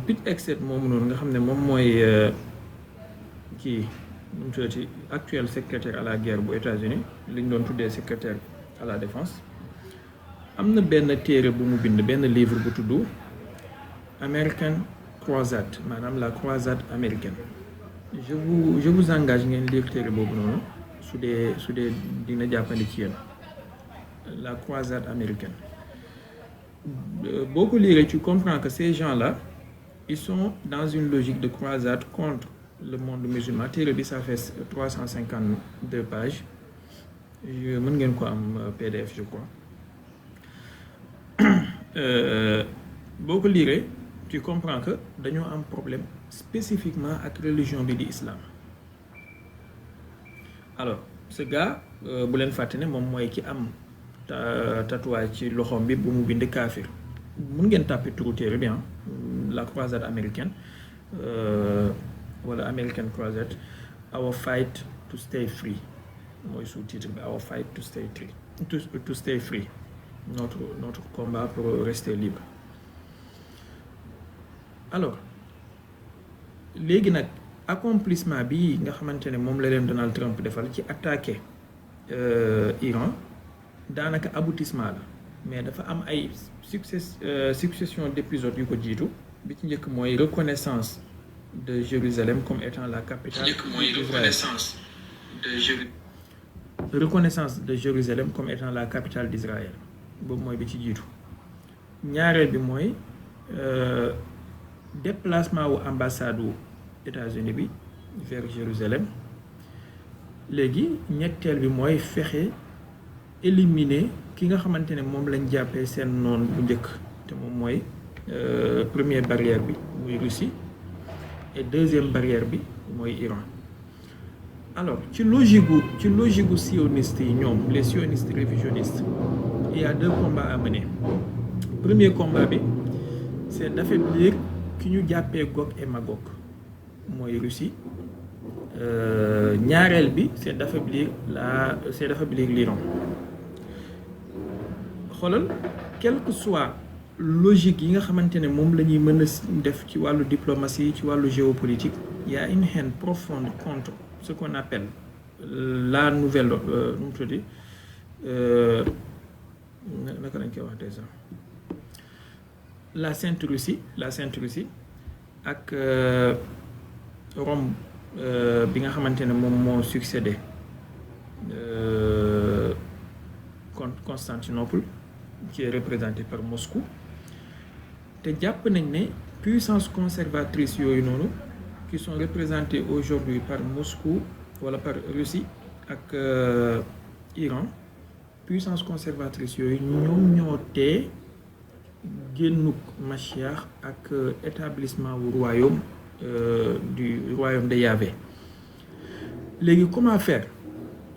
Pete Hegseth moomu noonu nga xam ne moom mooy kii nu mu tuddati actuel secrétaire à la guerre bu États-Unis li ñu doon tuddee secrétaire à la défense am na benn téere bu mu bind benn livre bu tudd American Croisade maanaam la croisade américaine je vous engage ngeen lire téere boobu noonu su dee dina jàppandi ci yéen la croisade américaine boo ko lire tu comprends que ces gens-là ils sont dans une logique de croisade contre le monde musulman téere bi ça fait 352 pages mën ngeen ko am PDF je crois boo ko lire tu comprends que dañoo am problème spécifiquement ak religion bi di islam. Alors ce gars bu leen fàtte ne moom mooy ki am tatouage ci loxoom bi bu mu bind kaafir mun ngeen tàppe turu téere bi la croisade américaine wala American Croisade our fight to stay free mooy sous-titre bi our fight to stay free notre combat pour rester libre. Alors léegi nag accomplissement bi nga xamante ne moom la leen Donald Trump defal ci attaqué Iran daanaka aboutissement la mais dafa am ay succession d'épisodes yu ko jiitu bi ci njëkk mooy reconnaissance de Jérusalem comme étant la capitale reconnaissance de Jérusalem comme étant la capitale d'Israël boobu mooy bi ci jiitu ñaareel bi mooy déplacement wu ambassade wu États-Unis bi vers Jérusalem léegi ñetteel bi mooy fexe éliminer ki nga xamante ne moom lañ jàppee seen noon bu njëkk te moom mooy première barrière bi muy Russie et deuxième barrière bi mooy Iran. Alors ci logique gu sioniste yi ñoom les sionistes révisionnistes il y a deux combats à mener. Premier combat bi c'est d'affaiblir ki ñu jàppee Gog et Magog mooy Russie ñaareel bi c'est d'affaiblir l'Iran. xoolal quelle que soit logique yi nga xamante ne moom la ñuy mën a def ci wàllu diplomatie ci wàllu géopolitique il y a une haine profonde contre ce qu'on appelle la nouvelle nu mu tudd naka lañ koy wax déjà la Sainte Russie ak Rome bi nga xamante ne moom moo succédé Constantinople qui est représenté par Moscou te jàpp nañ ne puissance conservatrice yooyu noonu qui sont représentées aujourd'hui par Moscou wala par Russie ak Iran puissance conservatrice yooyu ñoom ñoo tee génnuk Machiax ak établissement wu royaume du royaume de Yahvé. Léegi comment faire?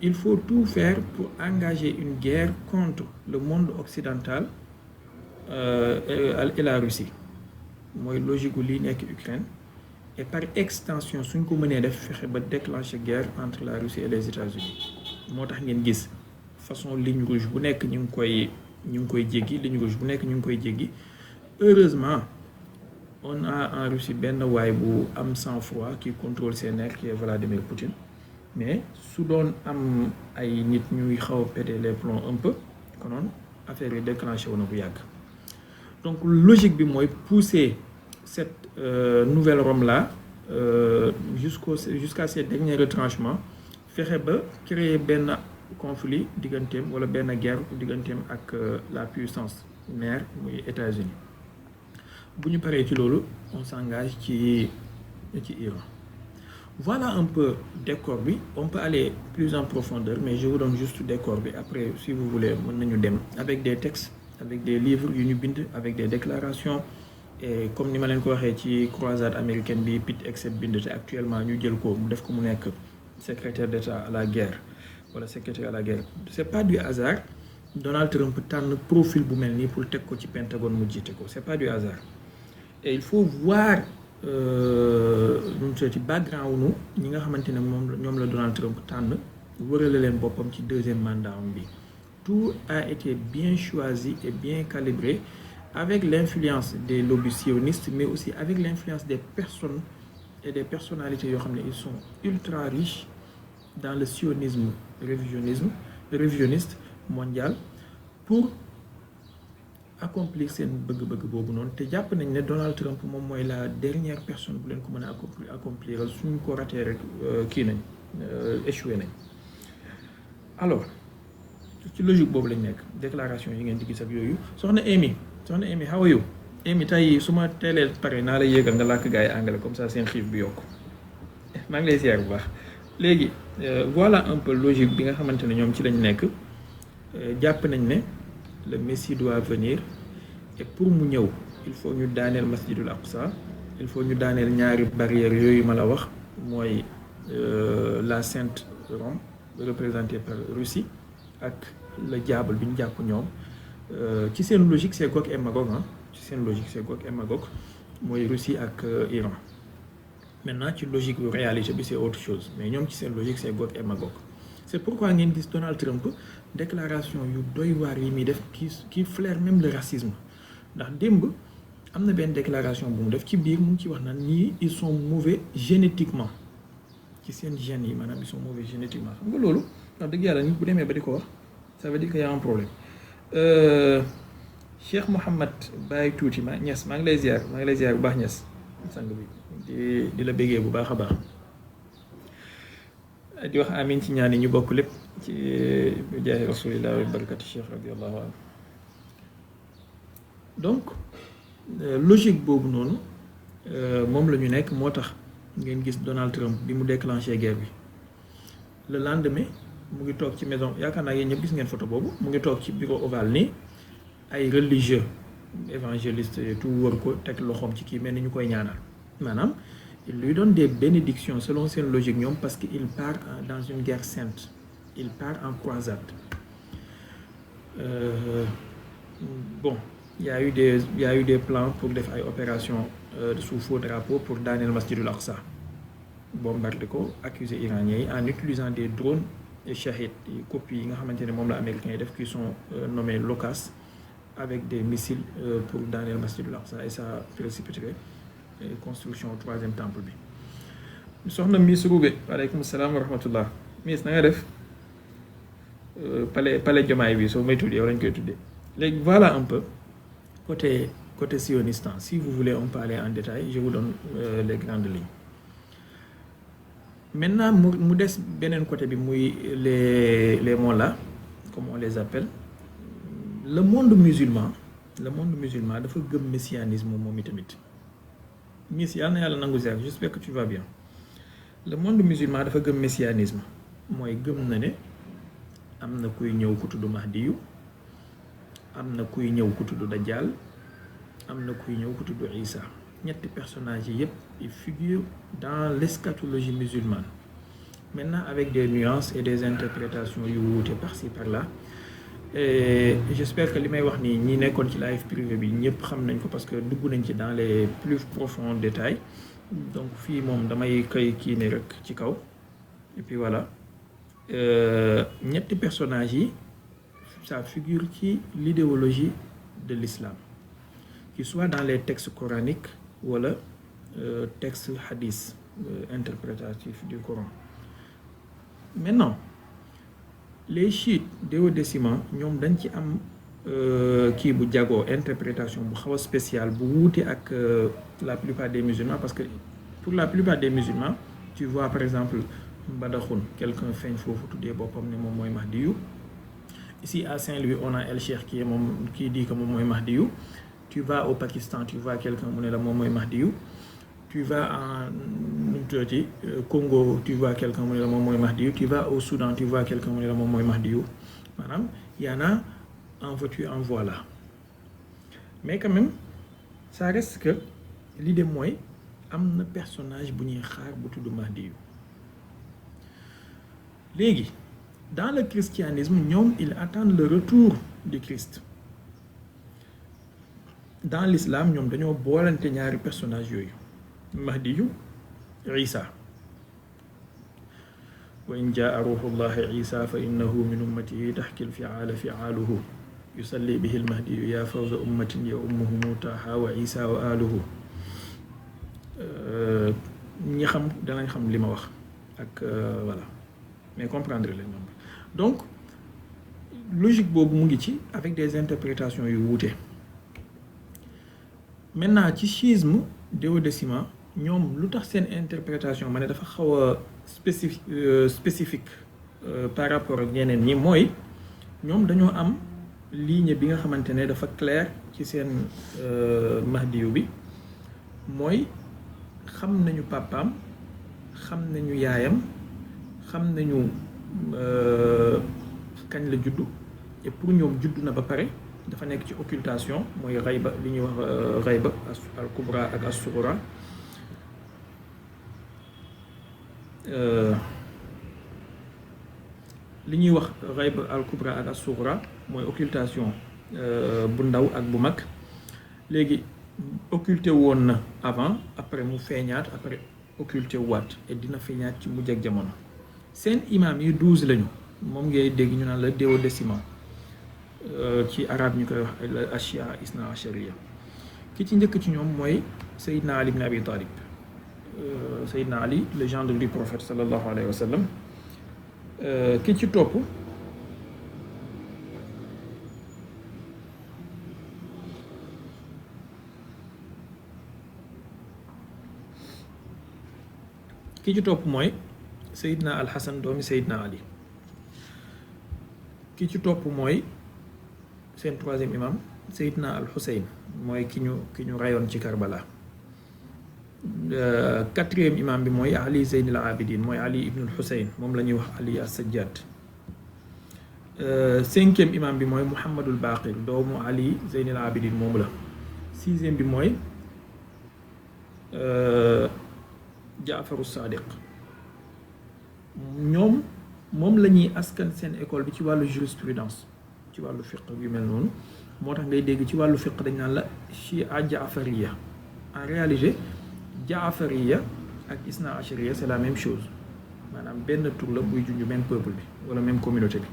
Il faut tout faire pour engager une guerre contre le monde occidental et la Russie mooy logique gu lii nekk Ukraine et par extension suñ ko mënee def fexe ba déclencher guerre entre la Russie et les États-Unis moo tax ngeen gis façon ligne rouge bu nekk ñu ngi koy jéggi ligne rouge bu nekk ñu ngi koy jéggi. Heureusement on a en Russie benn waay bu am sang-froid qui contrôle ses nerfs qui est Vladimir Poutine mais su doon am ay nit ñuy xaw a péter les plombs un peu konoon affaire yi déclenché wu na bu yàgg. Donc logique bi mooy pousser cette nouvelle Rome là jusqu'à ses derniers retranchements fexe ba créer benn conflit digganteem wala benn guerre digganteem ak la puissance mère muy États-Unis bu ñu paree ci loolu on s'engage ci Iran. Voilà un peu décor bi on peut aller plus en profondeur mais je vous donne juste décor bi après si vous voulez mën nañu dem avec des textes avec des livres yu ñu bind avec des déclarations et comme ni ma leen ko waxee ci croisade américaine bi Pete Hegseth bind te actuellement ñu jël ko mu def ko mu nekk secrétaire d'État à la guerre wala secrétaire à la guerre. C'est pas du hasard Donald Trump tànn profil bu mel nii pour teg ko ci Pentagone mu jiite ko c'est pas du hasard et il faut voir ci background nu ñi nga xamante ne ñoom la Donald Trump tànn wërale leen boppam ci deuxième mandat bi tout a été bien choisi et bien calibré avec l'influence des lobbies sionistes, mais aussi avec l'influence des personnes et des personnalités yoo xam ne ils sont ultra riches dans le sionisme révisionniste mondial pour accomplir seen bëgg-bëgg boobu noonu te jàpp nañ ne Donald Trump moom mooy la dernière personne bu leen ko mën a accomplir suñ ko ratee rek kii nañ échoué nañ. alors ci logique boobu lañ nekk déclaration yi ngeen di gis ak yooyu soxna Amy how are you Amy tey su ma teelee pare naa la yéegal nga làkk gars yi anglais comme ça seen xiif bi yokk maa ngi lay ziar bu baax. léegi voilà un peu logique bi nga xamante ne ñoom ci lañ nekk jàpp nañ ne le Messie doit venir et pour mu ñëw il faut ñu daaneel masjidul aqsa il faut ñu daaneel ñaari barrières yooyu ma la wax mooy la Sainte Rome représentée par Russie ak le diable bi ñu jàpp ñoom ci seen logique c'est Gog et Magog ci seen logique c'est Gog et Magog mooy Russie ak Iran. Maintenant ci logique bu réalité bi c'est autre chose mais ñoom ci seen logique c'est Gog et Magog c'est pourquoi ngeen gis Donald Trump déclaration yu doy waar yi muy def qui flaire même le racisme ndax démb am na benn déclaration bu mu def ci biir mu ngi ci wax naan ñii ils sont mauvais génétiquement ci seen gènes yi maanaam ils sont mauvais génétiquement xam nga loolu wax dëgg yàlla nit bu demee ba di ko wax ça veut dire que y a un problème. Cheikh Mouhamad Baye Tuuti maa ngi lay ziar bu baax Niass sang bi di la béggee bu baax a baax di wax amin ci ñaan yi ñu bokk lépp ci jaahi rasulillah wa barakati cheikh radiallahu anhu. donc logique boobu noonu moom la ñu nekk moo tax ngeen gis Donald Trump bi mu déclenché guerre bi le lendemain mu ngi toog ci maison yaakaar naa yéen ñëpp gis ngeen photo boobu mu ngi toog ci bureau ovale nii ay religieux évangélistes et tout wër ko teg loxoom ci kii mel ni ñu koy ñaanal maanaam il lui donne des bénédictions selon seen logique ñoom parce que il part dans une guerre sainte il part en croisade. Bon il y a eu des plans pour def ay opérations sous faux drapeau pour daaneel masjidul aqsa bombardé ko accuser iraniens yi en utilisant des drones et Shahid copies yi nga xamante ne moom la américains yi def qui sont nommés LOCUST avec des missiles pour daaneel masjidul aqsa et ça précipiterait construction troisième temple bi. soxna Miss Roubé waaleykum salaam wa rahmatullah Miss na nga def palais Diomaye bi soo may tudd yow lañ koy tuddee léegi voilà un peu côté sioniste. Si vous voulez on peut aller en détail je vous donne les grandes lignes. Maintenant mu des beneen côté bi muy les mollahs comme on les appelle. Le monde musulman dafa gëm messianisme moom itamit. Miss yàlla na yàlla nangu ziar j'espère que tu vas bien. Le monde musulman dafa gëm messianisme mooy gëm na ne am na kuy ñëw ku tudd Mahdiyu am na kuy ñëw ku tudd Dajjal am na kuy ñëw ku tudd Isa ñetti personnages yi yëpp ils figurent dans l'eschatologie musulmane maintenant avec des nuances et des interprétations yu wuute par-ci par-là. Et j'espère que li may wax nii ñi nekkoon ci live privé bi ñëpp xam nañ ko parce que dugg nañ ci dans les plus profonds détails donc fii moom damay koy kii ne rek ci kaw et puis voilà ñetti personnages yi ça figure ci l'idéologie de l'islam qui soit dans les textes coraniques wala textes hadith interprétatifs du Coran. Maintenant les chiites duodécimains ñoom dañ ci am kii bu jagoo interprétation bu xaw a spéciale bu wuute ak la plupart des musulmans parce que pour la plupart des musulmans tu vois par exemple Mbadakhoune quelqu'un feeñ foofu tuddee boppam ne moom mooy Mahdiyu. Ici à Saint-Louis on a El Cheikh qui dit que moom mooy Mahdiyu. Tu vas au Pakistan tu vois quelqu'un mu ne la moom mooy Mahdiyu. Tu vas en Congo tu vois quelqu'un mu ne la moom mooy Mahdiyu. Tu vas au Soudan tu vois quelqu'un mu ne la moom mooy Mahdiyu. maanaam y en a en veux-tu en voilà mais quand même ça reste que l'idée mooy am na personnage bu ñuy xaar bu tudd Mahdiyu. Léegi dans le christianisme ñoom ils attendent le retour du Christ. Dans l'islam ñoom dañoo boolante ñaari personnage yooyu Mahdiyu Isa wa in jaa ruhullahi Isa fa innahu min ummatihi tahkil fi'ala fi'aluhu yusalli bihi almahdiyu ya fawza ummatin ya ummuhu taha wa isa wa aluhu. ñi xam danañ xam li ma wax ak voilà, mais comprendre leen moom. Donc logique boobu mu ngi ci avec des interprétations yu wuute. Maintenant ci schisme duodécimain ñoom lu tax seen interprétation ma ne dafa xaw a spécifique par rapport ak ñeneen ñi mooy ñoom dañoo am ligne bi nga xamante ne dafa clair ci seen mahdiyu bi, mooy xam nañu papaam, xam nañu yaayam, xam nañu kañ la juddu, et pour ñoom juddu na ba pare dafa nekk ci occultation, mooy xayba li ñuy wax xayba al kubra ak as sughra. li ñuy wax xayba al kubra ak as sughra mooy occultation bu ndaw ak bu mag. léegi occulté woon na avant, après mu feeñaat, après occulté waat, et dina feeñaat ci mujj ak jamono. seen imam yi 12 lañu, moom ngay dégg ñu naan la duodécimain, ci arab ñu koy wax al ashia isna ashariya. ki ci njëkk ci ñoom mooy Seydina Ali ibn Abi Talib. Seydina Ali, le gendre du prophète sallallahu alayhi wa sallam. ki ci topp mooy Seydina Al Hassan doomi Seydina Ali. ki ci topp mooy seen troisième imam Seydina Al Hussein, mooy ki ñu rayoon ci Karbala. quatrième imam bi mooy Ali Zeynul Abidin, mooy Ali ibnul Hussein, moom la ñuy wax Ali as-Sajjad. cinquième imam bi mooy Muhammadul Baqir, doomu Ali Zeynul Abidin moom la. sixième bi mooy Jaafaru Sadiq. ñoom moom la ñuy askan seen école bi ci wàllu jurisprudence, ci wàllu fiqh yu mel noonu. moo tax ngay dégg ci wàllu fiqh dañ naan la Chia Jaafariya. En réalité Jaafariya ak Isna Achariya c'est la même chose, maanaam benn tur la buy junj même peuple bi wala même communauté bi.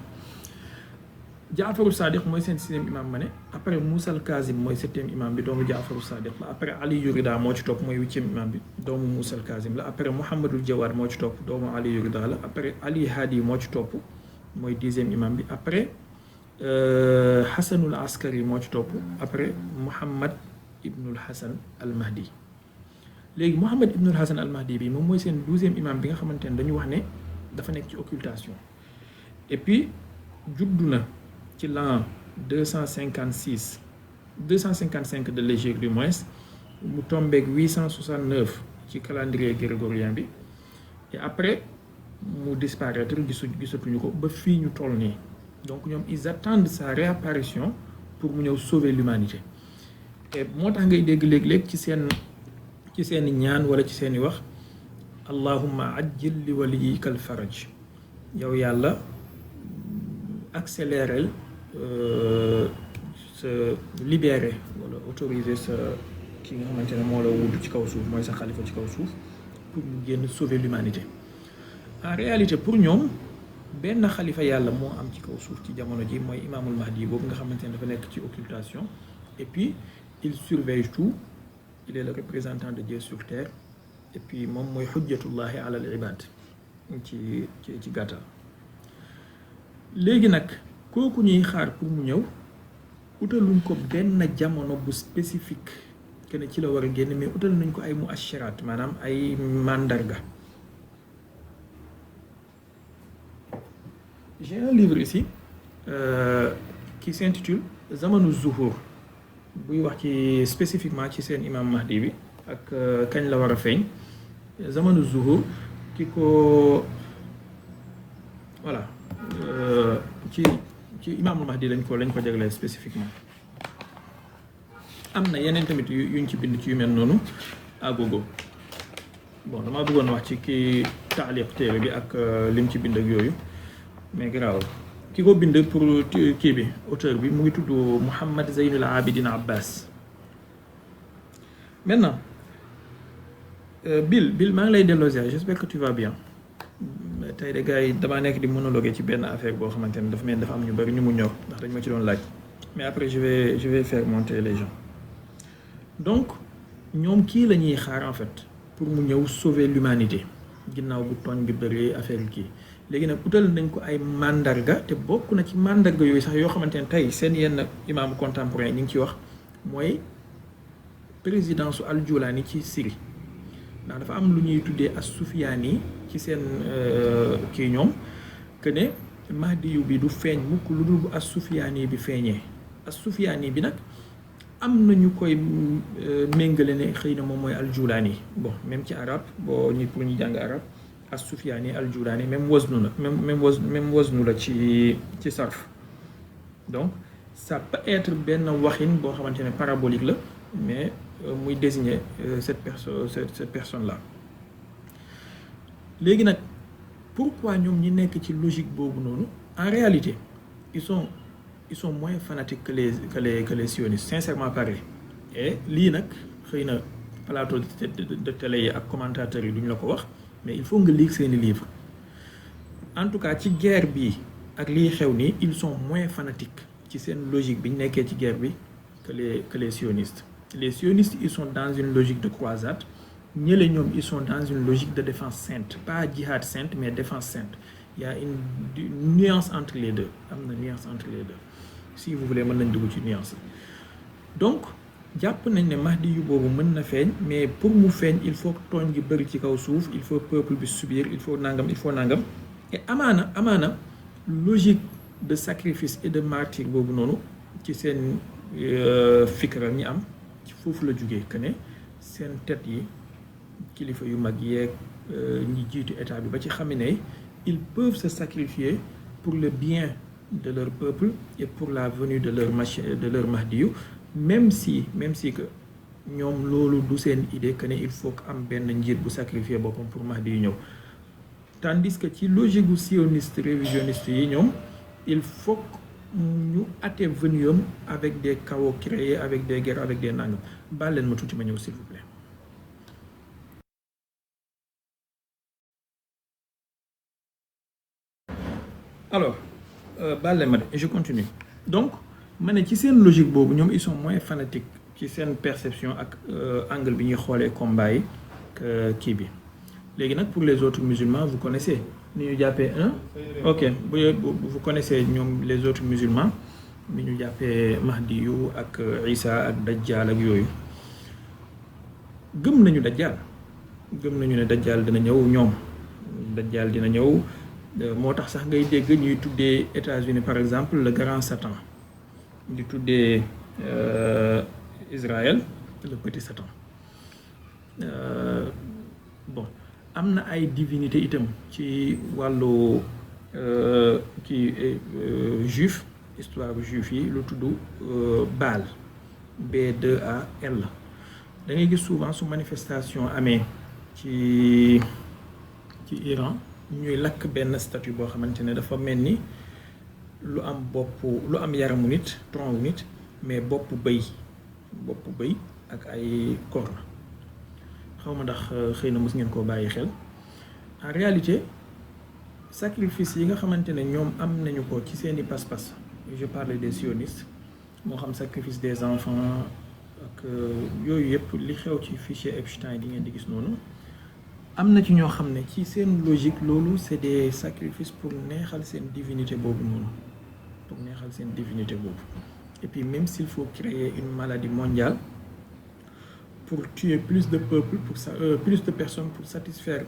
Jaafaru Sadiq mooy seen sixième imam ma ne. après Moussa al Kazim mooy septième imam bi, doomu Jaafaru Sadiq la. après Ali Yurida moo ci topp, mooy huitième imam bi, doomu Moussa al Kazim la. après Mouhamadul Jawad moo ci topp, doomu Ali Yurida la. après Ali Hadi moo ci topp, mooy dixième imam bi. après Hassanul Askari moo ci topp. après Mouhammad ibnul Hassan al Mahdi. léegi Mouhammad ibnul Hassan al Mahdi bi moom mooy seen 12e imam bi nga xamante ne dañu wax ne dafa nekk ci occultation. et puis juddu na ci l'an 255 de l'hégire du moins, mu tombeeg 869 ci calendrier grégorien bi. et après mu disparaître, gisatuñu ko ba fii ñu toll nii. donc ñoom ils attendent sa réapparition pour mu ñëw sauver l'humanité. et moo tax ngay dégg léeg-léeg ci seeni ñaan wala ci seeni wax, allahumma ajjil li waliyika al faraj, yow yàlla accélérel sa libérer wala autoriser sa ki nga xamante ne moo la wutu ci kaw suuf, mooy sa xalifa ci kaw suuf, pour mu génn sauver l'humanité. en réalité pour ñoom benn xalifa yàlla moo am ci kaw suuf ci jamono ji, mooy imaamul mahdi boobu nga xamante ne dafa nekk ci occultation. et puis il surveille tout, il est le représentant de Dieu sur terre. et puis moom mooy xujjatullahi ala al ibad ci gàttal. léegi nag kooku ñuy xaar pour mu ñëw, utaluñ ko benn jamono bu spécifique que ne ci la war a génn, mais utal nañ ko ay muashiraat, maanaam ay mandarga. j'ai un livre ici qui s'intitule Zamanu Zuhur, buy wax ci spécifiquement ci seen imam Mahdi bi ak kañ la war a feeñ. Zamanu Zuhur ki ko voilà ci imaamul Mahdi lañ ko jaglee spécifiquement. am na yeneen tamit yuñ ci bind ci yu mel noonu à gogo. bon damaa bëggoon wax ci kii taaliq téere bi ak lim ci bind ak yooyu, mais garaawul. ki ko bind pour kii bi auteur bi mu ngi tudd Mouhammad Zeynul Abidin Abbas. maintenant Bill maa ngi lay delloo ziar, j'espère que tu vas bien. tey de gars yi damaa nekk di monologuer ci benn affaire boo xamante ne dafa am ñu bari ñu mu ñor ndax dañ ma ci doon laaj. mais après je vais faire monter les gens. Donc ñoom kii la ñuy xaar en fait pour mu ñëw sauver l'humanité ginnaaw bu tooñ bi bëree affaire kii léegi nag utal nañ ko ay mandarga te bokk na ci mandarga yooyu sax yoo xamante ne tey seen yenn imam contemporain ñi ngi ci wax mooy présidence su al-Julaani ci Syrie ndax dafa am lu ñuy tuddee as-Sufyaani ci seen kii ñoom que ne Mahdi bi du feeñ mukk lu dul bu as-Sufyaani bi feeñee as-Sufyaani bi nag am na ñu koy méngale ne xëy na moom mooy al-Julaani bon même ci arab boo ñu pour ñu jàng arab as-Sufyaani al-Julaani même waznu la même waznu la ci sarf donc ça peut être benn waxin boo xamante ne parabolique la mais muy désigner cette personne là léegi nag pourquoi ñoom ñi nekk ci logique boobu noonu en réalité ils sont moins fanatiques que les sionistes sincèrement parlé et lii nag xëy na plateau de télé yi ak commentateurs yi duñ la ko wax mais il faut nga lire seeni livre en tout cas ci guerre bi ak liy xew nii ils sont moins fanatiques ci seen logique bi ñu nekkee ci guerre bi que les sionistes. Les sionistes ils sont dans une logique de croisade ñële ñoom ils sont dans une logique de défense sainte pas jihad sainte mais défense sainte il y a une nuance entre les deux am na nuance entre les deux si vous voulez mën nañ dugg ci nuance donc jàpp nañ ne Mahdi yu boobu mën na feeñ mais pour mu feeñ il faut tooñ gi bëri ci kaw suuf il faut peuple bi subir il faut nangam et amaana logique de sacrifice et de martyre boobu noonu ci seen fikra ñi am ci foofu la jógee que ne seen tête yi kilifa yu mag yeeg ñi jiitu état bi ba ci xam ne ils peuvent se sacrifier pour le bien de leur peuple et pour la venue de leur Mahdi yu même si que ñoom loolu du seen idée que ne il faut que am benn njiit bu sacrifier boppam pour Mahdi yu ñëw tandis que ci logique gu sioniste révisionniste yi ñoom il faut ñu hâter venue am avec des chaos créés avec des guerres avec des nangam baal leen ma tuuti ma ñëw s'il vous plaît. alors baal leen ma de je continue donc ma ne ci seen logique boobu ñoom ils sont moins fanatiques ci seen perception ak angle bi ñuy xoolee combat yi kii bi léegi nag pour les autres musulmans vous connaissez ni ñu jàppee ok vous connaissez ñoom les autres musulmans ni ñu jàppee Mahdi yu ak Isa ak Dajjal ak yooyu gëm nañu ne Dajjal dina ñëw ñoom Dajjal dina ñëw moo tax sax ngay dégg ñuy tuddee États-Unis par exemple le grand Satan di tuddee Israël le petit Satan bon am na ay divinité itam ci wàllu juif histoire juif yi lu tudd Baal B2AL da ngay gis souvent su manifestation amee ci Iran ñuy lakk benn statue boo xamante ne dafa mel ni lu am yaramu nit tronc nit mais bopp bëy ak ay corne xaw ma ndax xëy na mës ngeen koo bàyyi xel en réalité sacrifice yi nga xamante ne ñoom am nañu ko ci seeni pas-pas je parle des sionistes moo xam sacrifice des enfants ak yooyu yëpp li xew ci fichier Epstein di ngeen di gis noonu am na ci ñoo xam ne ci seen logique loolu c'est des sacrifices pour neexal seen divinité boobu noonu et puis même s'il faut créer une maladie mondiale pour tuer plus de peuples plus de personnes pour satisfaire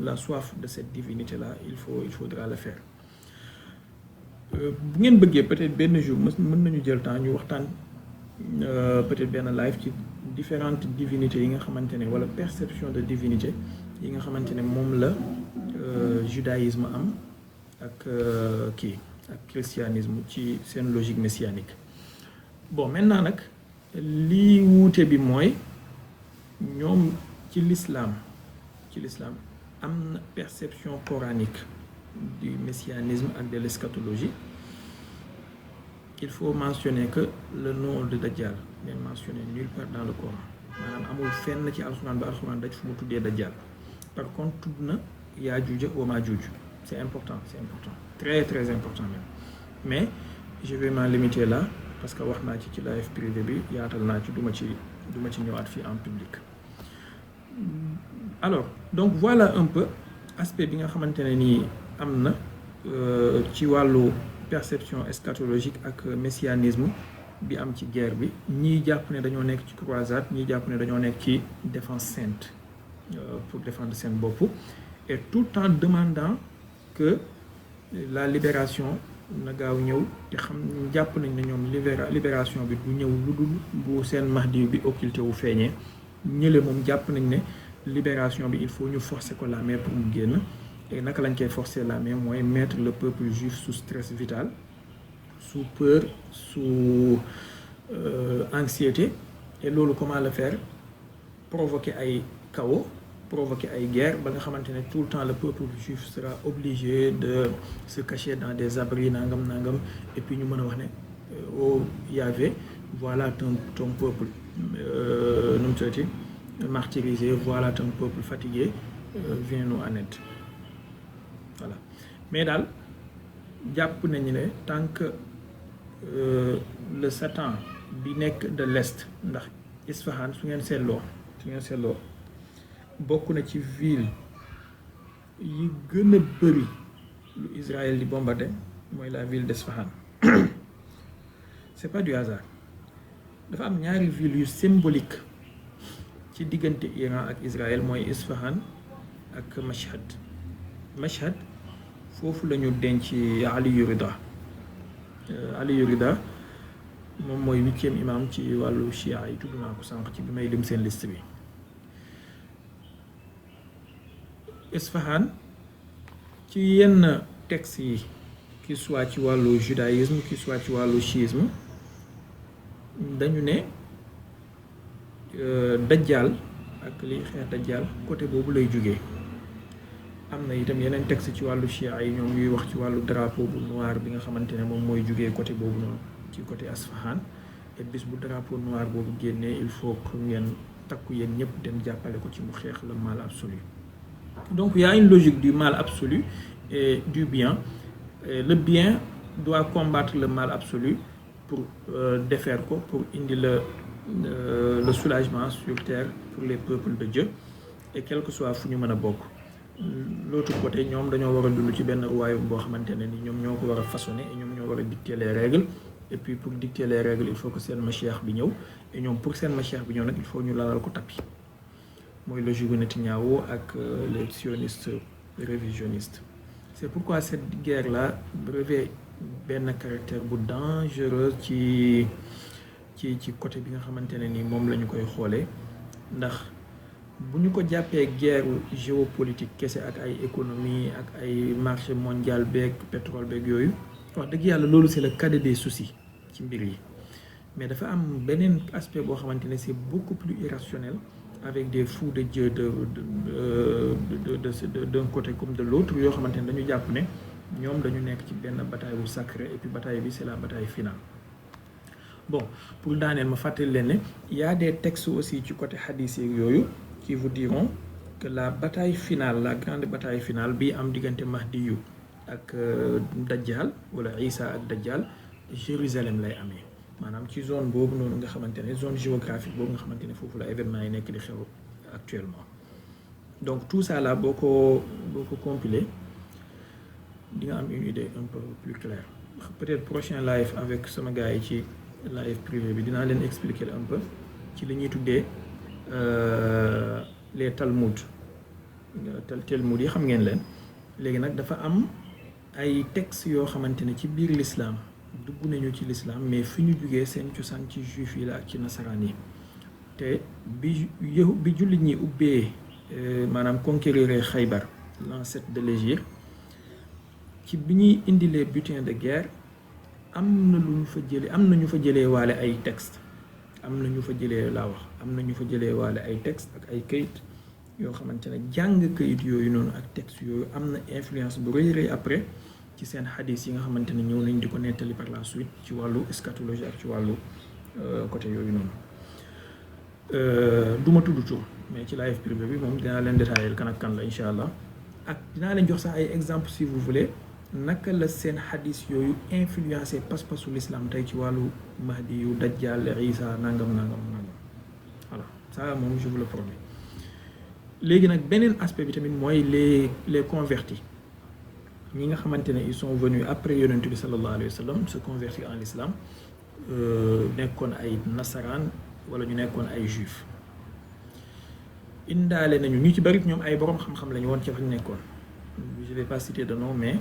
la soif de cette divinité là il faudra le faire bu ngeen bëggee peut-être benn jour mën nañu jël temps ñu waxtaan peut-être benn live ci différentes divinités yi nga xamante ne wala perception de divinité yi nga xamante ne moom la judaïsme am ak christianisme ci seen logique messianique bon maintenant nag lii wuute bi mooy ñoom ci l'islam am na perception coranique du messianisme ak de l'eschatologie. Il faut mentionner que le nom de Dajjal n'est mentionné nulle part dans le Coran maanaam amul fenn ci alxuraan ba alxuraan daj fu mu tuddee Dajjal par contre tudd na Yaajuuj wa Maajuuj c'est important très très important même mais je vais m'en limiter là parce que wax naa ci live privé bi yaatal naa ci duma ci ñëwaat fii en public. Alors donc voilà un peu aspect bi nga xamante ne nii am na ci wàllu perception eschatologique ak messianisme bi am ci guerre bi. ñii jàpp ne dañoo nekk ci croisade, ñii jàpp ne dañoo nekk ci défense sainte pour défendre seen bopp, et tout en demandant que la libération na gaaw ñëw, te xam jàpp nañ ne ñoom libération bi du ñëw lu dul bu seen mahdi bi occulté wu feeñee. ñële moom jàpp nañ ne libération bi il faut ñu forcer ko la main pour mu génn. Et naka lañ koy forcer la main mooy mettre le peuple juif sous stress vital, sous peur, sous anxiété. Et loolu comment le faire? Provoquer ay chaos, provoquer ay guerre ba nga xamante ne tout le temps le peuple juif sera obligé de se cacher dans des abris nangam nangam, et puis ñu mën a wax ne oh Yahvé, voilà ton peuple nu mu tuddati martyrisé, voilà ton peuple fatigué, viens-nous en aide. Voilà. Mais daal jàpp nañu ne tant que le Satan bi nekk de l'est, ndax Isfahan su ngeen seetloo bokk na ci ville yi gën a bëri lu Israël di bombardé mooy la ville d'Isfahan. C'est pas du hasard. Dafa am ñaari ville yu symbolique ci diggante Iran ak Israël mooy Isfahan ak Mashhad. Foofu la ñu denc Aliyu Rida moom mooy 8e imam ci wàllu chia yi, tudd naa ko sànq ci bi may lim seen liste bi. Isfahan ci yenn textes yi qui soit ci wàllu judaïsme, qui soit ci wàllu chiisme, dañu ne dajjal ak li xeex dajjal côté boobu lay jógee. am na itam yeneen texte ci wàllu chia yi ñoom ñuy wax ci wàllu drapeau bu noir bi nga xamante ne moom mooy jógee côté boobu noonu ci côté Isfahan. Et bis bu drapeau noir boobu génnee il faut que ngeen takku yéen ñëpp dem jàppale ko ci mu xeex le mal absolu. Donc il y a une logique du mal absolu et du bien. Et le bien doit combattre le mal absolu pour défaire ko, pour indi le soulagement sur terre pour les peuples de Dieu, et quel que soit fu ñu mën a bokk. L'autre côté ñoom dañoo war a dund ci benn royaume boo xamante ne ni ñoom ñoo ko war a façonner et ñoom ñoo war a dicter les règles. Et puis pour dicter les règles il faut que seen Mashiach bi ñëw, et ñoom pour seen Mashiach bi ñëw nag il faut ñu lalal ko tapis. Mooy logique gu Netanyahou ak les sionistes révisionnistes. C'est pourquoi cette guerre là revêt benn caractère bu dangereux ci côté bi nga xamante ne ni moom la ñu koy xoolee, ndax bu ñu ko jàppee guerre géopolitique kese ak ay économie ak ay marché mondial beeg pétrole beeg yooyu, wax dëgg yàlla loolu c'est le cadet des soucis ci mbir yi. Mais dafa am beneen aspect boo xamante ne c'est beaucoup plus irrationnel, avec des fous de Dieu d'un côté comme de l'autre yoo xamante ne dañu jàpp ne ñoom dañu nekk ci benn bataille bu sacré, et puis bataille bi c'est la bataille finale. Bon, pour daaneel ma fàttali leen ne il y a des textes aussi ci côté hadith yeeg yooyu qui vous diront que la bataille finale, la grande bataille finale bi am diggante Mahdi yu ak Dajjal wala Isa ak Dajjal, Jérusalem lay amee. Maanaam ci zone boobu noonu nga xamante ne zone géographique boobu nga xamante ne foofu la événement yi nekk di xew actuellement. Donc tout ça là boo ko compilé di nga am une idée un peu plus claire. Peut-être prochain live avec sama gars yi ci live privé bi dinaa leen expliquer un peu ci li ñuy tuddee les Talmud yi xam ngeen leen. Léegi nag dafa am ay textes yoo xamante ne ci biir l'islam dugg nañu ci l'islam, mais fi ñu jugee seen cosaan ci juif yi la ak ci nasaraan yi. te bi jullit ñi ubbee maanaam conquérir Xaybar l'an 7 de l'hégire, ci bi ñuy indi les butins de guerre am na lu ñu fa jëlee, am na ñu fa jëlee waale ay textes, am na ñu fa jëlee laa wax am na ñu fa jëlee waale ay textes ak ay kayit yoo xamante ne jàng kayit yooyu noonu ak textes yooyu am na influence bu rëy après ci seen hadith yi nga xamante ne ñëw nañ di ko nettali par la suite ci wàllu eschatologie ak ci wàllu côté yooyu noonu. Du ma tudd tur, mais ci live privé bi moom dinaa leen détailler kan ak kan la incha allah, ak dinaa leen jox sax ay exemples si vous voulez naka la seen xadis yooyu influencé pas-pasu l'islam tey ci wàllu mahdi yu dajjal isa nangam voilà ça moom je vous le promets. léegi nag beneen aspect bi tamit mooy les convertis ñi nga xamante ne ils sont venus après yonent bi sallallahu alayhi wa sallam se convertir en l'islam nekkoon ay nasaraan wala ñu nekkoon ay juif indaale nañu ñu ci bari ñoom ay borom xam-xam lañu woon ci fa nekkoon. Je ne vais pas citer de nom, mais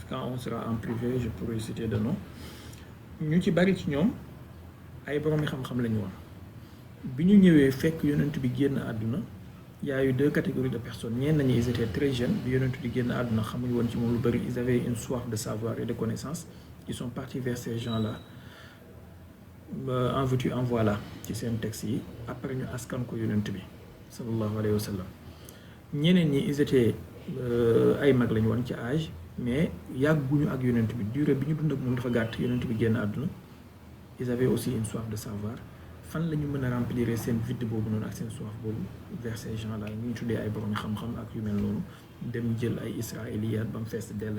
quand on sera en privé je pourrai citer de nom. ñu ci bari ci ñoom ay borom yi xam-xam lañu woon bi ñu ñëwee fekk yonent bi génn àdduna y a eu deux catégories de personnes ñenn ñi ils étaient très jeunes bi yonent bi génn àdduna xamuñ woon ci moom lu bari ils avaient une soif de savoir et de connaissance ils sont partis vers ces gens-là en veux-tu en voilà ci seen texte yi après ñu askan ko yonent bi sallallahu alayhi wa sallam. ñeneen ñi ils étaient ay mag lañu woon ci âge mais yàgguñu ak yonent bi durée bi ñu dund ak moom dafa gàtt yonent bi génn àdduna ils avaient aussi une soif de savoir fan la ñu mën a remplir seen vide boobu noonu ak seen soif boobu vers ces gens là ñu tuddee ay borom xam-xam ak yu mel noonu dem jël ay israéliyaat ba mu fees dell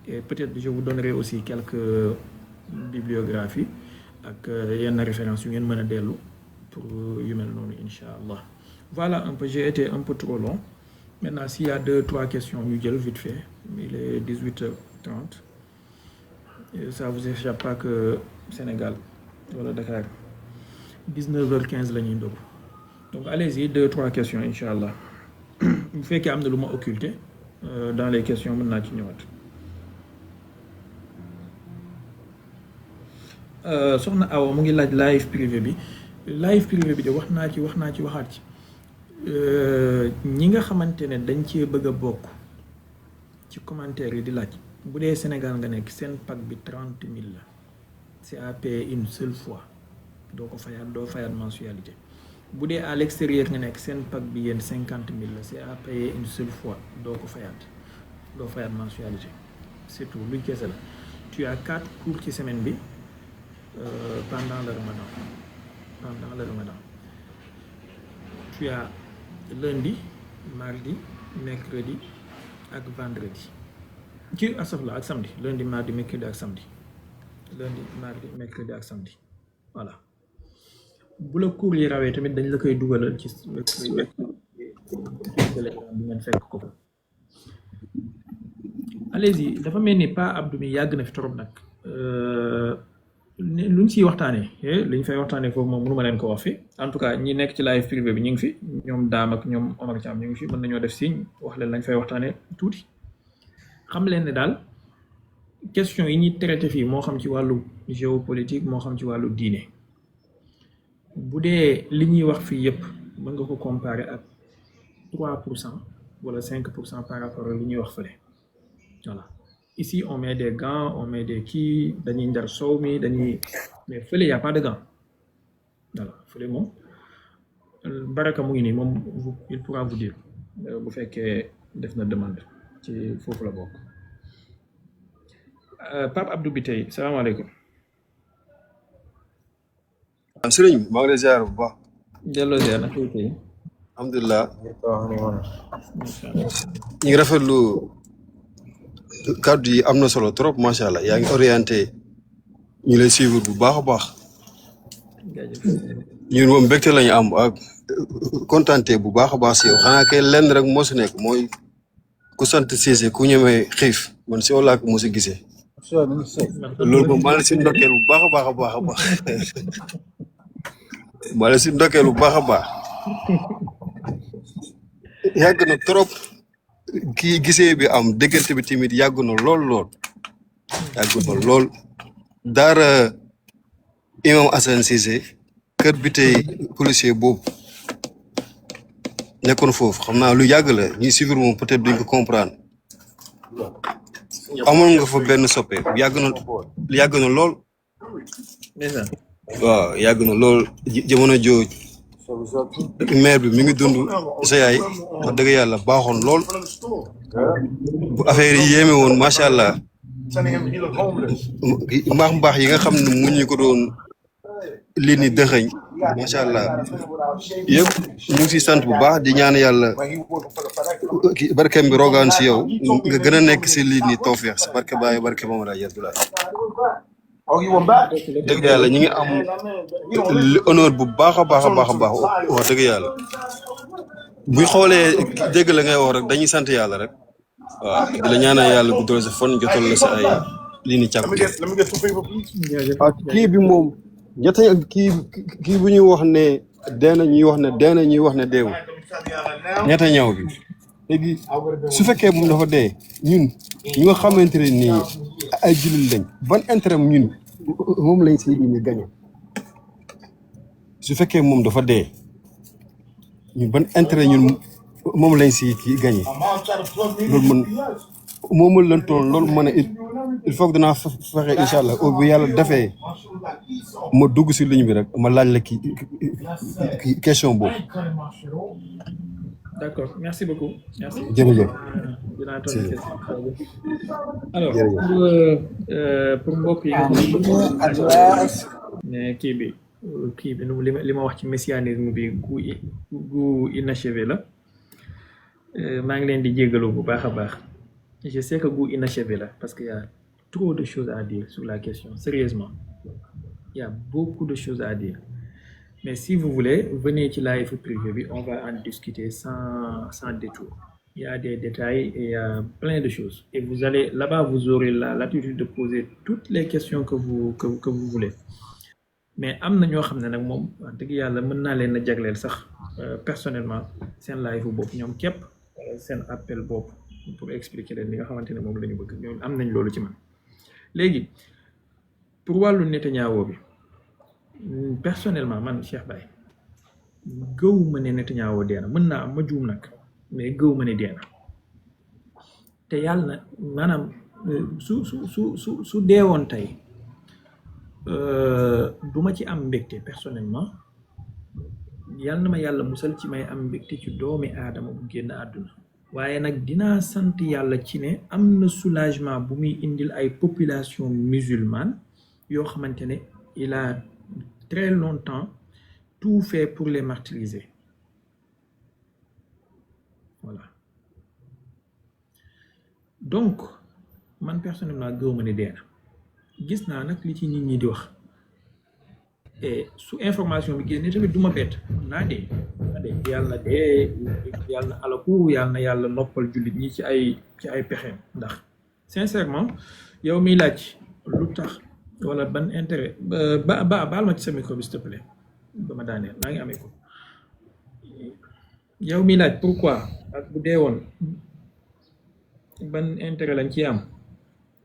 et peut-être je vous donnerai aussi quelques bibliographies ak yenn références yu ngeen mën a dellu pour yu mel noonu incha allah. Voilà un peu, j'ai été un peu trop long. Maintenant, s'il y a 2-3 questions, nous allons vite fait. Il est 18h30. Et ça ne vous échappe pas que Sénégal, voilà Dakar. 19h15 la ñuy dugg. Donc allez-y, 2-3 questions, Inch'Allah. Vous faites qu'il y a des occulté dans les questions, mën naa ci ñëwaat. Soxna Awa mu ngi laaj live privé bi. Live privé bi de wax naa ci waxaat ci. ñi nga xamante ne dañ cee bëgg a bokk ci commentaire yi di laaj bu dee Sénégal nga nekk seen pack bi 30 000 la c'est à payer une seule fois doo fayaat mensualité bu dee à l'extérieur nga nekk seen pack bi yéen 50 000 la c'est à payer une seule fois doo fayaat mensualité c'est tout luñ kese la tu as 4 cours ci semaine bi pendant le Ramadan tu as lundi mardi mercredi ak vendredi ci asafla ak samedi lundi mardi mercredi ak samedi voilà bu la cours yi rawee tamit dañ la koy dugalal ci Telegram bi ngeen fekk ko allez-y dafa mel ni Pa Abdou mi yàgg na fi trop nag luñ ciy waxtaanee liñ fay waxtaanee foofu moom mënu ma leen ko wax fi en tout cas ñi nekk ci live privé bi ñu ngi fi ñoom Daam ak ñoom Omar Thiam ñu ngi fi mën nañoo def signe wax leen lañ fay waxtaanee tuuti xam leen ne daal question yi ñuy traité fii moo xam ci wàllu géopolitique moo xam ci wàllu diine bu dee li ñuy wax fii yëpp mën nga ko comparer ak 3% wala 5% par rapport ak li ñuy wax fële voilà. Ici, on met des gants, on met des kii, dañuy ndar soow mi dañuy mais fële y a pas de gants voilà fële moom Baraka mu ngi nii moom il pourra vous dire bu fekkee def na demande ci foofu la bokk. Pape Abdou bi tey salaamaaleykum. Sëriñ maa ngi lay ziar bu baax. delloo ziar na kii tey. alhamdulilah. ñu ngi rafetlu. kàddu yi am na solo trop macha allah yaa ngi orienté ñu lay suivre bu baax a baax ñun moom mbégte lañu am ak contenté bu baax a baax si yow xanaa kay lenn rek moo si nekk mooy ku sant Cissé ku ñemee xiif man si yow laa ko mos a gisee loolu moom maa la si ndokkeel bu baax a baax a baax a baax maa la si ndokkeel bu baax a baax yàgg na trop. kii gisee bi am déggante bi tamit yàgg na lool daara imam Assane Cissé kër bi tey policier boobu nekkoon foofu xam naa lu yàgg la ñuy suivre moom peut-être duñ ko comprendre amoon nga fa benn soppe yàgg na lool waaw yàgg na lool jamono jooj maire bi mi ngi dund sa yaay wax dëgg yàlla baaxoon lool bu affaire yi yéeme woon macha allah mbaax yi nga xam ne mu ñu ko doon lii ni dëxëñ macha allah yëpp ñu ngi si sant bu baax di ñaan yàlla barkeem bi rogaan si yow nga gën a nekk si lii nii tawfeex si barke Baye barke Mamadou Abdoulaye dëgg yàlla ñu ngi am honneur bu baax a baax a baax a baax wax dëgg yàlla bu xoolee dégg la ngay wax rek dañuy sant yàlla rek waaw di la ñaanal yàlla guddal sa fan jotal la sa ay lii ni càkku kii bi moom ñett kii bu ñuy wax ne dee na ñuy wax ne dee na ñuy wax ne deewul ñetta ñaw bi léegi su fekkee moom dafa dee ñun ñu nga xamante ne nii ay jullit lañ ban intérêt ñun moom lañ si di ni gañe su fekkee moom dafa dee ñun ban intérêt ñun moom lañ si kii gañe loolu man moom lan tool loolu ma ne il faut que dinaa fexe incha allah bu yàlla defee ma dugg si ligne bi rek ma laaj la ki question boobu. D'accord, merci beaucoup. Merci. jërëjëf. dinaa tontu question alors pour mbokk yi mais kii bi li ma wax ci messianisme bi gu inachevé la maa ngi leen di jéggalu bu baax a baax je sais que gu inachevé la parce qu'il y a trop de choses à dire sur la question sérieusement il y a beaucoup de choses à dire mais si vous voulez venez ci live privé bi on va en discuter sans détour il y a des détails et il y a plein de choses et vous allez là-bas vous aurez la latitude de poser toutes les questions que vous voulez mais am na ñoo xam ne nag moom wax dëgg yàlla mën naa leen a jagleel sax personnellement seen live bopp ñoom képp seen appel bopp pour expliquer leen li nga xamante ne moom la ñu bëgg ñoom am nañ loolu ci man léegi pour wàllu Netanyahu bi personnellement man Cheikh Baye gëw ma ne Netanyahu dee na mën naa am ma juum nag mais gëw ma ne dee na te yàlla na maanaam su deewoon tey du ma ci am mbégte personnellement yàlla na ma yàlla musal ci may am mbégte ci doomi aadama bu génn àdduna waaye nag dinaa sant yàlla ci ne am na soulagement bu muy indil ay population musulmane yoo xamante ne il a très longtemps tout fait pour les martyriser voilà donc man personnellement gëw ma ne dee na gis naa nag li ci nit ñi di wax et su information bi génne tamit du ma bett naa dee yàlla na alaku yàlla noppal jullit ñi ci ay pexeem ndax sincèrement yow miy laaj lu tax wala ban intérêt baal ma ci sa micro bi s'il te plaît ba ma daaneel maa ngi amee ko yow miy laaj pourquoi ak bu dee woon ban intérêt lañ ci am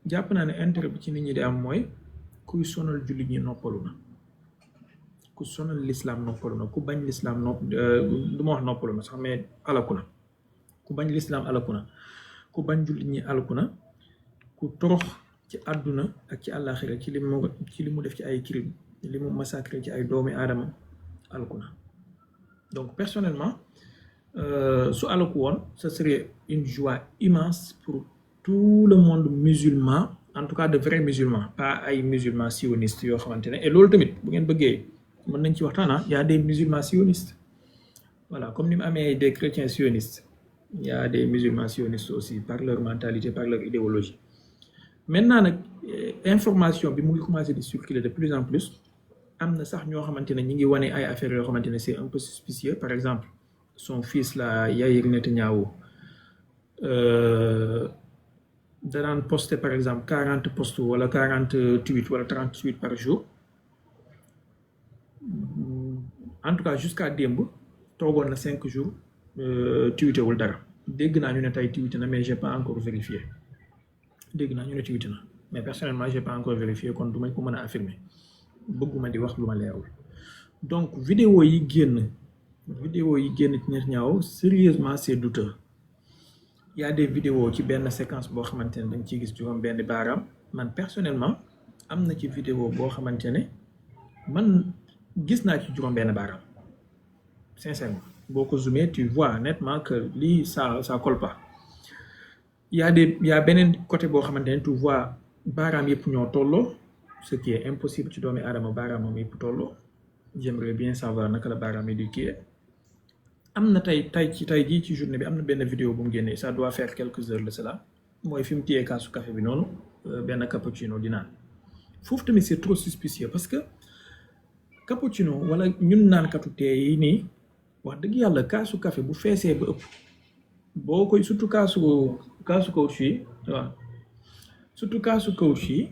jàpp naa ne intérêt bi ci nit ñi di am mooy kuy sonal jullit ñi noppalu na ku sonal l'islam noppalu na ku bañ l'islam du ma wax noppalu na sax mais alaku na ku bañ l'islam alaku na ku bañ jullit ñi alaku na ku torox ci àdduna ak ci àllaaxira ci li mu def ci ay crime li mu massacré ci ay doomi aadama alaku na donc personnellement su alaku woon ce serait une joie immense pour tout le monde musulman en tout cas de vrais musulmans pas ay musulmans sionistes yoo xamante ne et loolu tamit bu ngeen bëggee mën nañ ci waxtaan il y a des musulmans sionistes voilà comme ni mu amee des chrétiens sionistes il y a des musulmans sionistes aussi par leur mentalité par leur idéologie maintenant nag information bi mu ngi commencé di circuler de plus en plus am na sax ñoo xamante ne ñi ngi wane ay affaires yoo xamante ne c'est un peu suspicieux par exemple son fils là Yair Netanyahu danaan poster par exemple 40 posts wala 40 tweets wala 30 tweets par jour en tout cas jusqu'à démb toogoon na 5 jours tweeté wul dara dégg naa ñu ne tey tweeté na mais j'ai pas encore vérifié dégg naa ñu ne tweeté na mais personnellement j'ai pas encore vérifié kon du ma ko mën a affirmer bëgguma di wax lu ma leerul donc vidéo yi génn ci Netanyahu sérieusement c'est douteux il y a des vidéos ci benn séquence boo xamante ne dañ ciy gis juróom benn baaraam man personnellement am na ci vidéo boo xamante ne man gis naa ci juróom benn baaraam sincèrement boo ko zoomé tu vois nettement que lii ça colle pas il y a beneen côté boo xamante ne tu vois baaraam yëpp ñoo tolloo ce qui est impossible ci doomi aadama baaraamam yëpp tolloo j'aimerais bien savoir naka la baaraam yi di kii am na tey jii ci journée bi am na benn vidéo bu mu génnee ça doit faire quelques heures de cela mooy fi mu téyee kaasu café bi noonu benn cappuccino di naan foofu tamit c'est trop suspicieux parce que cappuccino wala ñun naankatu tee yi nii wax dëgg yàlla kaasu café bu feesee ba ëpp boo koy surtout kaasu caoutchouc yi waaw surtout kaasu caoutchouc yi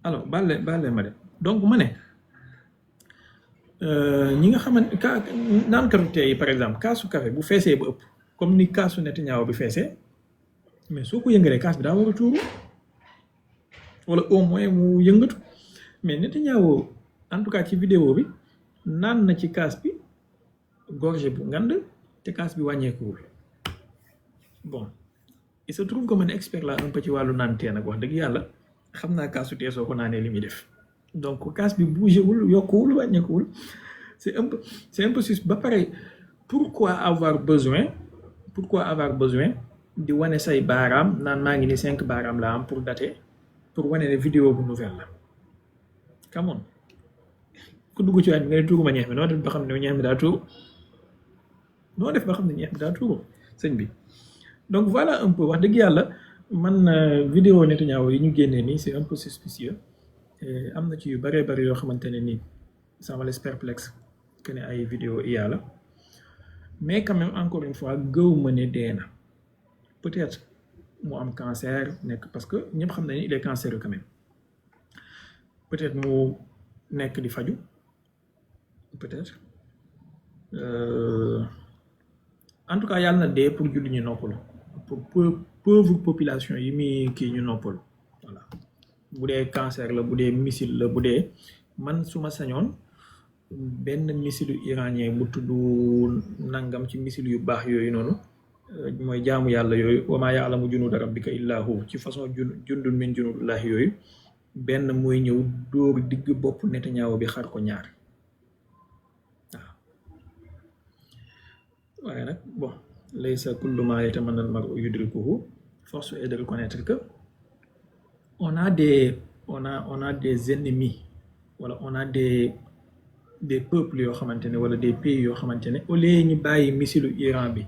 alors baal ma dem donc ma ne ñi nga xamante naankatu tee yi par exemple kaasu café bu feesee ba ëpp comme ni kaasu Netanyahu bi feesee mais soo ko yëngalee kaas bi daa war a tuuru wala au moins mu yëngatu mais Netanyahu en tout cas ci vidéo bi naan na ci kaas bi gorgée bu ngand te kaas bi wàññeekuwul bon il se trouve que man expert la un peu ci wàllu naan tee nag wax dëgg yàlla xam naa kaasu tee soo ko naanee li muy def donc kaas bi bougé wul yokkuwul wàññeekuwul c'est un peu sus ba pare pourquoi avoir besoin di wane say baaraam naan maa ngi ni 5 baaraam la am pour dater pour wane ne vidéo bu nouvelle la come on ku dugg ci waat bi nga ne tuuru ma ñeex mi noo def ba xam ne ñeex mi daa tuuru sëñ bi donc voilà un peu wax dëgg yàlla man vidéo Netanyahu yi ñu génnee nii c'est un peu suspicieux am na ci yu bëree bëri yoo xamante ne nii ça me laisse perplexe que ne ay vidéo IA la mais quand même encore une fois gëw ma ne dee na peut-être mu am cancer nekk parce que ñëpp xam nañu il est cancéreux quand même peut-être mu nekk di faju peut-être en tout cas yàlla na dee pour julli ñu noppalu pour pauvre population yi muy kii ñu noppalu voilà bu dee cancer la bu dee missile la bu dee man su ma sañoon benn missile iranien bu tudd nangam ci missile yu baax yooyu noonu mooy jaamu yàlla yooyu wa maa ya'lamu junuuda rabbika illaa hu ci façon jundun min junuudillahi yooyu benn mooy ñëw dóor digg bopp Netanyahu bi xar ko ñaar waaw waaye nag bon laysa kullu maa yatamanna al-mar'u yudrikuhu force est de reconnaître que on a des ennemis wala on a des peuples yoo xamante ne wala des pays yoo xamante ne au lieu ñu bàyyi missilu Iran bi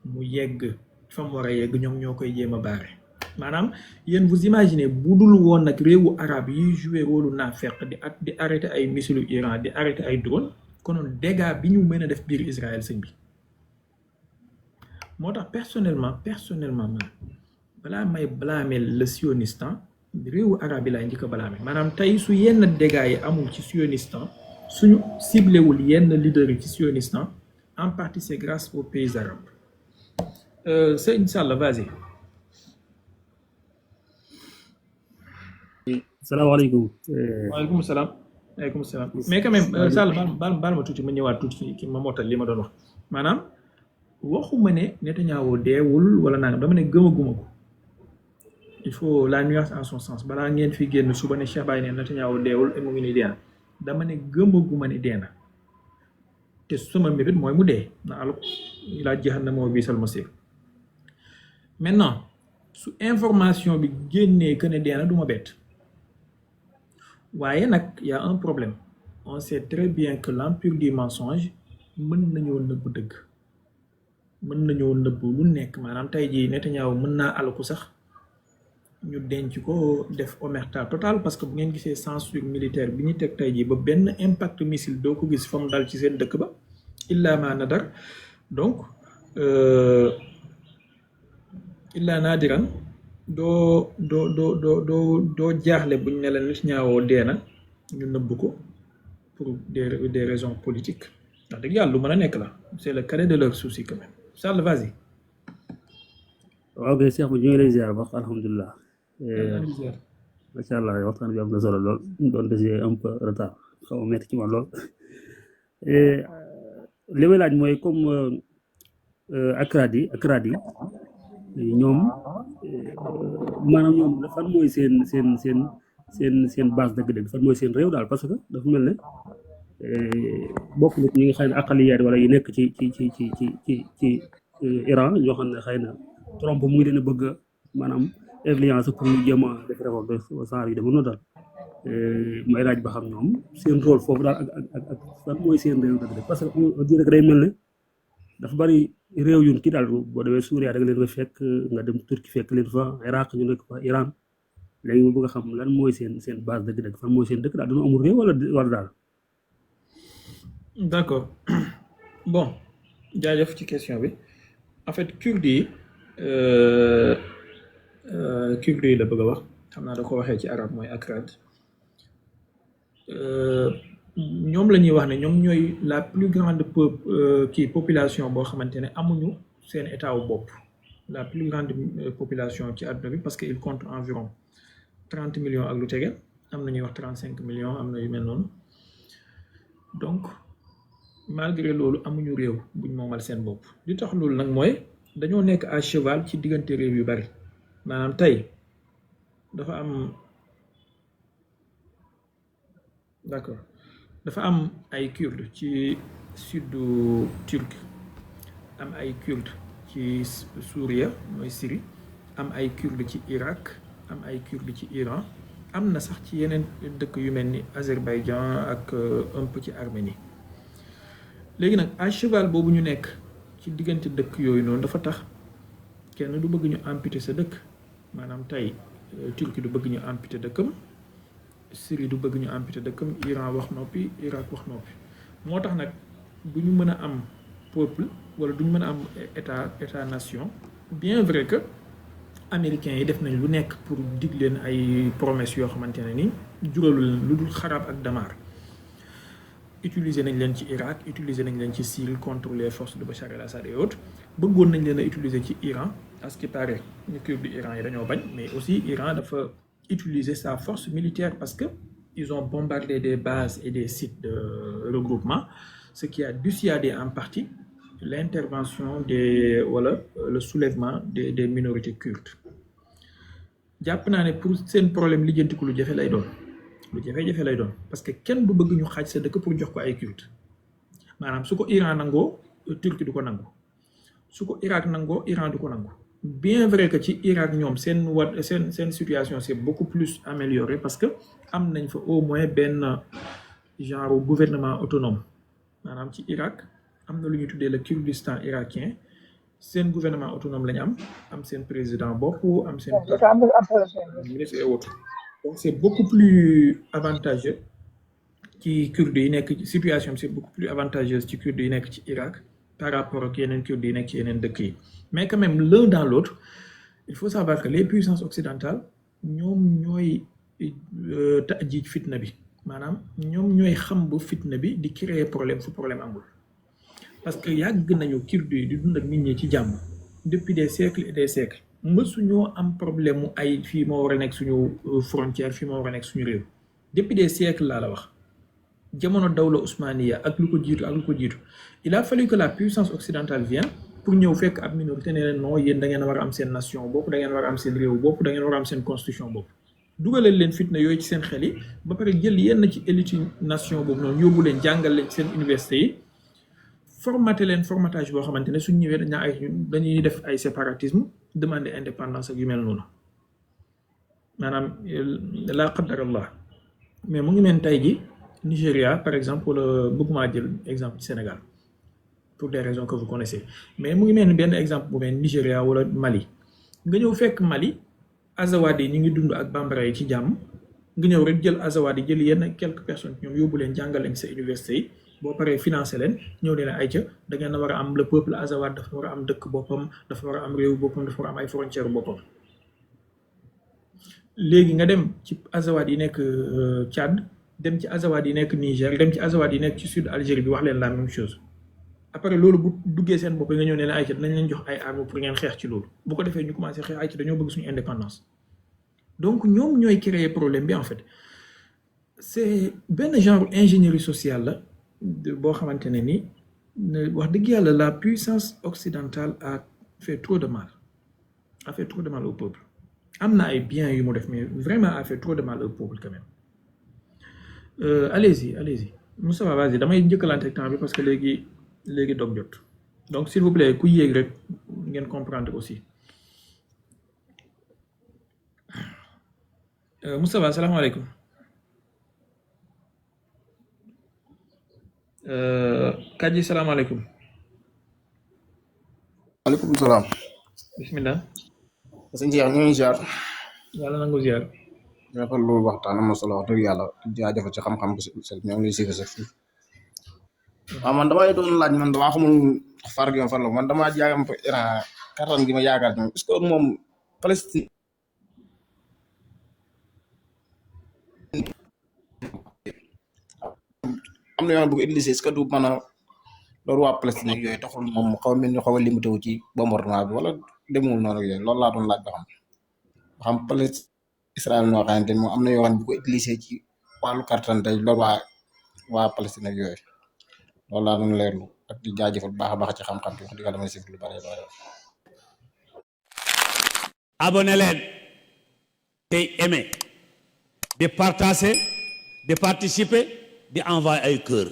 mu yegg fa mu war a yegg ñoom ñoo koy jéem a baare maanaam yéen vous imaginez bu dul woon nag réewu arabe yi joué rôle naafeq di arrêté ay missilu Iran di arrêté ay drone konoon dégâts bi ñu mën a def biir Israël sëñ bi moo tax personnellement man balaa may blâmer le sionistan réewu arabe yi laay njëkk a blâmer maanaam tey su yenn dégâts yi amul ci sionistan suñu ciblé wul yenn leader yi ci sionistan en partie c'est grâce aux pays arabes sëñ Sall vas-y. salaamaaleykum. waaleykum salaam. mais quand même Sall baal ma tuuti ma ñëwaat tuuti ci ma mottal li ma doon wax maanaam waxuma ne Netanyahu deewul wala nangam dama ne gëmaguma ko il faut la nuance en son sens balaa ngeen fi génn suba ne Cheikh Baye ne Netanyahu deewul mu ngi ni dee na dama ne gëmaguma ne dee na te sama mébét mooy mu dee na al laa jahannama wa biisal masiir maintenant su information bi génnee que ne dee na du ma bett waaye nag y a un problème on sait très bien que l'empire du mensonge mën nañoo nëbb dëgg mën nañoo nëbb lu nekk maanaam tey jii Netanyahu mën naa alku sax ñu denc ko def omerta total parce que bu ngeen gisee censure militaire bi ñu teg tey jii ba benn impact missile doo ko gis fa mu dal ci seen dëkk ba illa ma nadar donc illa nadiran doo jaaxle buñ ne la Netanyahu dee na ñu nëbb ko pour des raisons politiques ndax dëgg yàlla lu mën a nekk la c'est le cadet de leur souci quand même Charles vas-y. waaw kay Cheikh bi ñu ngi lay ziar wax alhamdulilah. macha allah waxtaan bi am na solo lool doon des un peu retard xaw ma métti ci man lool li may laaj mooy comme Akradi ñoom maanaam ñoom fan mooy seen base dëgg-dëgg fan mooy seen réew daal parce que dafa mel ne bokk na ñi nga xam ne aqaliyaat wala yi nekk ci Iran ñoo xam ne xëy na Trump mu ngi leen a bëgg a maanaam influence pour ñu jéem a def réforme de genre yi dama noonu daal may laaj ba xam ñoom seen rôle foofu daal ak fan mooy seen réew dëgg-dëgg parce que on dirait que day mel ne dafa bari réew yu kii daal boo demee Suuriya da nga leen fa fekk nga dem Turquie fekk leen fa Iraq ñu nekk fa Iran léegi mu bëgg a xam lan mooy seen base dëgg-dëgg fan mooy seen dëkk daal dañoo amul réew wala daal. D'accord bon jaajëf ci question bi en fait Kurdes yi la bëgg a wax xam naa da ko waxee ci arab mooy Akrad ñoom la ñuy wax ne ñoom ñooy la plus grande population boo xamante ne amuñu seen état wu bopp la plus grande population ci àdduna bi parce que il compte environ 30 millions ak lu tege am na ñuy wax 35 millions am na yu mel noonu donc malgré loolu amuñu réew buñ moomal seen bopp li tax loolu nag mooy dañoo nekk à cheval ci diggante réew yu bari maanaam tey dafa am d'accord dafa am ay Kurdes ci sud Turquie am ay Kurdes ci Souria mooy Syrie am ay Kurdes ci Irak am ay Kurdes ci Iran am na sax ci yeneen dëkk yu mel ni Azerbaïdjan ak un peu ci Arménie léegi nag à cheval boobu ñu nekk ci diggante dëkk yooyu noonu dafa tax kenn du bëgg ñu amputer sa dëkk maanaam tey Turquie du bëgg ñu amputer dëkkam Syrie du bëgg ñu amputer dëkkam Iran wax noppi Irak wax noppi moo tax nag du ñu mën a am peuple wala du ñu mën a am état nation bien vrai que américains yi def nañ lu nekk pour dig leen ay promesses yoo xamante ne ni juralu leen lu dul xaraab ak damaar utiliser nañ leen ci Irak utiliser nañ leen ci Syrie contre les forces de Bachar el-Assad et autres bëggoon nañ leen a utiliser ci Iran à ce qui paraît ñu Kurdes Iran yi dañoo bañ mais aussi Iran dafa utiliser sa force militaire parce que ils ont bombardé des bases et des sites de regroupement ce qui a dissuadé en partie l'intervention le soulèvement des minorités kurdes jàpp naa ne pour seen problème lijjantiku lu jafe lay doon parce que kenn du bëgg ñu xaaj sa dëkk pour jox ko ay Kurdes maanaam su ko Iran nangoo Turquie du ko nangu su ko Irak nangoo Iran du ko nangu bien vrai que ci Irak ñoom seen situation c'est beaucoup plus améliorée parce que am nañ fa au moins benn genre gouvernement autonome maanaam ci Irak am na lu ñuy tuddee le Kurdistan irakien seen gouvernement autonome lañu am seen président bopp am seen ministre et autres donc c'est beaucoup plus avantageux ci Kurdes yi nekk situation c'est beaucoup plus avantageuse ci Kurdes yi nekk ci Irak par rapport ak yeneen Kurdes yi nekk ci yeneen dëkk yi mais quand même l'un dans l'autre il faut savoir que les puissances occidentales ñoom ñooy tajiij fitna bi maanaam ñoom ñooy xam bu fitna bi di créer problème fu problème amul parce que yàgg nañu Kurdes yi di dund ak nit ñi ci jàmm depuis des siècles et des siècles mësuñoo am problème mu ay fii moo war a nekk suñu frontière fii moo war a nekk suñu réew depuis des siècles laa la wax jamono dawla Ousmaniya ak lu ko jiitu il a fallu que la puissance occidentale vienne pour ñëw fekk ab minorité ne leen non yéen da ngeen war a am seen nation bopp da ngeen war a am seen réew bopp da ngeen war a am seen constitution bopp dugaleel leen fitna yooyu ci seen xel yi ba pare jël yenn ci élite nation boobu noonu yóbbu leen jàngal leen ci seen université yi formaté leen formatage boo xamante ne suñ ñëwee dañuy def ay séparatisme demander indépendance ak yu mel noonu maanaam la qadarallah mais mu ngi mel tey ji Nigéria par exemple wala bëgguma jël exemple ci Sénégal pour des raisons que vous connaissez mais mu ngi mel ni benn exemple bu mel Nigéria wala Mali nga ñëw fekk Mali Azawad yi ñu ngi dund ak bambara yi ci jàmm nga ñëw rek jël Azawad yi jël yenn quelques personnes ñoom yóbbu leen jàngal leen sa université yi boo paree financé leen ñëw leen ay ca da ngeen a war a am le peuple Azawad dafa war a am dëkk boppam dafa war a am réew boppam dafa war a am ay frontière boppam léegi nga dem ci Azawad yi nekk Tchad dem ci Azawad yi nekk Niger dem ci Azawad yi nekk ci sud Algérie bi wax leen la même chose après loolu bu duggee seen bopp nga ñëw ne leen ay ca dinañ leen jox ay armes pour ngeen xeex ci loolu bu ko defee ñu commencé xeex ay ca dañoo bëgg suñu indépendance donc ñoom ñooy créer problème bi en fait c'est benn genre ingénierie sociale la boo xamante ne ni wax dëgg yàlla la puissance occidentale a fait trop de mal a fait trop de mal au peuple am na ay biens yu mu def mais vraiment a fait trop de mal au peuple quand même allez-y Moustapha vas-y damay njëkkalante ak temps bi parce que léegi dog jot donc s'il vous plaît ku yéeg rek ngeen comprendre aussi Moustapha salaamaaleykum Kadji salaamaaleykum maaleykum salaam. bismillah sëñ Cheikh ñu ngi ziar. yàlla nangu ziar rafetlu waxtaan am na solo wax dëgg yàlla jaajëfal ci xam-xam bi ñoo ngi lay siifee sax fii. waaw man damay doon laaj man damaa xamul far gi ma farlu man damaa jaagam fa Iran kattan gi ma yaakaar ñoom est-ce que moom Palestine. am na yoon bu ko utilisé est-ce que du mën a loolu waa Palestine ak yooyu taxul moom xaw a mel ni xaw a limité wu ci bombardement bi wala demul noonu ak yooyu loolu laa doon laaj ba xam Palestine Israël noo xamante moom am na yoo xam ne bu ko utilisé ci wàllu kattan tey loolu waa Palestine ak yooyu loolu laa doon leerlu ak di jaajëfal baax a baax ci xam-xam bi wax dëgg yàlla damay sif lu bare bare. abonné leen tey aimé di partager di participer di envoyer ay cœur